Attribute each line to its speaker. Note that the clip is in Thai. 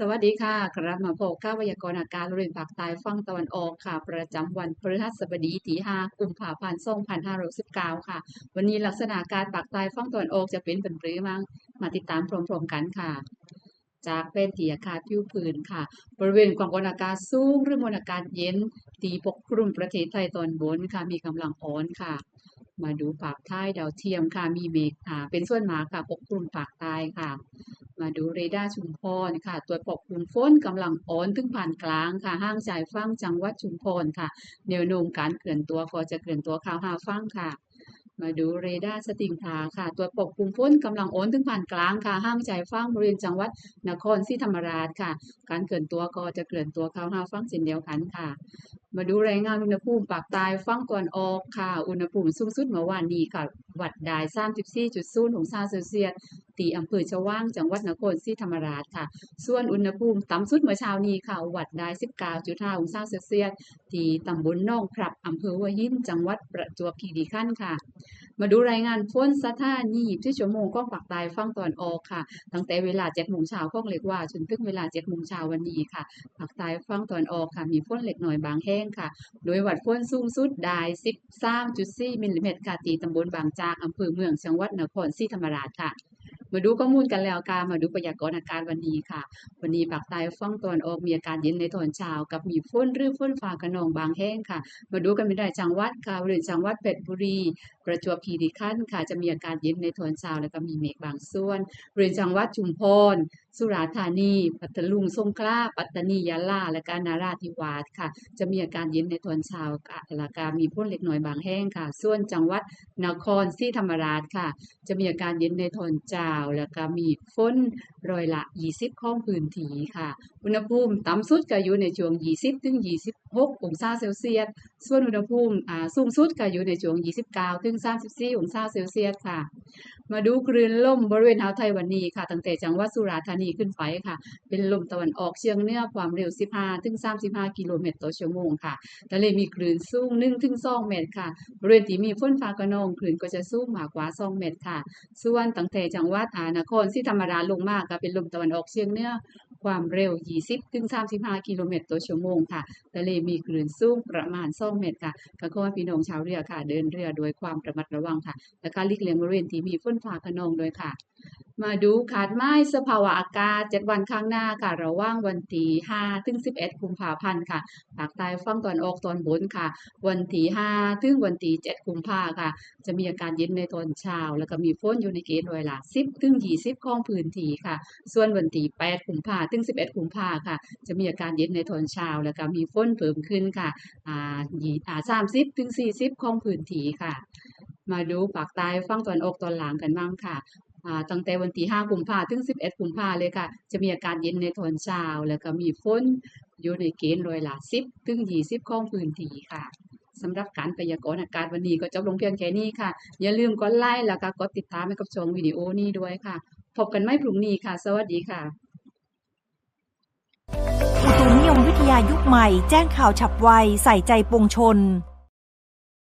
Speaker 1: สวัสดีค่ะกลับมาพบกับพยากรณ์อากาศบริเวณภาคใต้ฝั่งตะวันออกค่ะประจำวันพฤหัสบดีที่5กุมภาพันธ์2519ค่ะวันนี้ลักษณะอากาศภาคใต้ฝั่งตะวันออกจะเป็นหรือมั้งมาติดตามพร้อมๆกันค่ะจากแผนที่อากาศผิวพื้นค่ะบริเวณความกดอากาศสูงหรือมวลอากาศเย็นที่ปกคลุมประเทศไทยตอนบนค่ะมีกำลังอ่อนค่ะมาดูภาพถ่ายดาวเทียมค่ะมีเมฆเป็นส่วนมากค่ะปกคลุมภาคใต้ค่ะ มาดูเรดาร์ชุมพรค่ะตรวจพบกลุ่มฝนกำลังอ่อนถึงปานกลางค่ะห่างจากฝั่งจังหวัดชุมพรค่ะแนวโน้มการเคลื่อนตัวก็จะเคลื่อนตัวเข้าหาฝั่งค่ะมาดูเรดาร์สติงพาค่ะตรวจพบกลุ่มฝนกำลังอ่อนถึงปานกลางค่ะห่างจากฝั่งบริเวณจังหวัดนครศรีธรรมราชค่ะการเคลื่อนตัวก็จะเคลื่อนตัวเข้าหาฝั่งเช่นเดียวกันค่ะมาดูรายงานอุณหภูมิภาคใต้ฝั่งตะวันออกค่ะอุณหภูมิสูงสุดเมื่อวานนี้ค่ะวัดได้34.0องศาเซลเซียส ที่อำเภอชวางจังหวัดนครศรีธรรมราชค่ะส่วนอุณหภูมิต่ำสุดเมื่อเช้านี้ค่ะวัดได้ 19.5 องศาเซลเซียสที่ตำบลหนองพรับอำเภอหัวหินจังหวัดประจวบคีรีขันธ์ค่ะมาดูรายงานฝนสถานีที่ชั่วโมงของภาคใต้ฝั่งตะวันออกค่ะตั้งแต่เวลา 7 โมงเช้าของเล็กว่าจนถึงเวลา 7 โมงเช้าวันนี้ค่ะภาคใต้ฝั่งตะวันออกค่ะมีฝนเล็กน้อยบางแห่งค่ะโดยวัดฝนสูงสุดได้ 13.4 มิลลิเมตรค่ะที่ตำบลบางจากอำเภอเมืองจังหวัดนครศรีธรรมราชค่ะ มาดูข้อมูลกันแล้วค่ะมาดูพยากรณ์อากาศวันนี้ค่ะวันนี้ภาคใต้ฝั่งตะวันออกมีอากาศเย็นในตอนเช้ากับมีฝนหรือฝนฟ้าคะนองบางแห่งค่ะมาดูกันเป็นรายจังหวัดค่ะบริเวณจังหวัดเพชรบุรีประจวบคีรีขันธ์ค่ะจะมีอากาศเย็นในตอนเช้าแล้วก็มีเมฆบางส่วนบริเวณจังหวัดชุมพรสุราษฎร์ธานีปัตตานีสงขลาปัตตานียะลาและก็นราธิวาสค่ะจะมีอากาศเย็นในตอนเช้าแล้วก็มีฝนเล็กน้อยบางแห่งค่ะส่วนจังหวัดนครศรีธรรมราชค่ะ จะมีอาการเย็นในตอนเช้าแล้วก็มีฝนร้อยละ20ของพื้นที่ค่ะอุณหภูมิต่ำสุดก็อยู่ในช่วง20ถึง26องศาเซลเซียสส่วนอุณหภูมิสูงสุดก็อยู่ในช่วง29ถึง34องศาเซลเซียสค่ะมาดูคลื่นลมบริเวณอ่าวไทยวันนี้ค่ะตั้งแต่จังหวัดสุราษฎร์ธานีขึ้นไปค่ะเป็นลมตะวันออกเฉียงเหนือความเร็ว15ถึง35กิโลเมตรต่อชั่วโมงค่ะทะเลมีคลื่นสูง1ถึง2เมตรค่ะบริเวณที่มีฝนฟ้าคะนองคลื่นก็จะสูงมากกว่า2เมตรค่ะ ส่วนตั้งแต่จังหวัดนครศรีธรรมราชลงมาก็เป็นลมตะวันออกเฉียงเหนือความเร็ว20ถึง35กิโลเมตรต่อชั่วโมงค่ะทะเลมีคลื่นสูงประมาณ2เมตรค่ะก็ขอให้พี่น้องชาวเรือค่ะเดินเรือโดยความระมัดระวังค่ะและก็หลีกเลี่ยงบริเวณที่มีฝนฟ้าคะนองด้วยค่ะมาดูคาดหมายสภาวะอากาศ7วันข้างหน้าค่ะระหว่างวันที่5ถึง11กุมภาพันธ์ค่ะภาคใต้ฝั่งตะวันออกตอนบนค่ะวันที่5ถึงวันที่7กุมภาค่ะ จะมีอากาศเย็นในตอนเช้าแล้วก็มีฝนอยู่ในเกณฑ์ร้อยละ10ถึง20ของพื้นที่ค่ะส่วนวันที่8กุมภาถึง11กุมภาค่ะจะมีอากาศเย็นในตอนเช้าแล้วก็มีฝนเพิ่มขึ้นค่ะ30ถึง40ของพื้นที่ค่ะมาดูภาคใต้ฝั่งตะวันออกตอนหลังกันบ้างค่ะตั้งแต่วันที่5กุมภาถึง11กุมภาเลยค่ะจะมีอากาศเย็นในตอนเช้าแล้วก็มีฝนอยู่ในเกณฑ์ร้อยละ10ถึง20ของพื้นที่ค่ะ สำหรับการพยากรณ์อากาศวันนี้ก็จบลงเพียงแค่นี้ค่ะอย่าลืมกดไลค์แล้วก็กดติดตามให้กับช่องวิดีโอนี้ด้วยค่ะพบกันใหม่พรุ่งนี้ค่ะสวัสดีค่ะ
Speaker 2: อุตุนิยมวิทยายุคใหม่แจ้งข่าวฉับไวใส่ใจปวงชน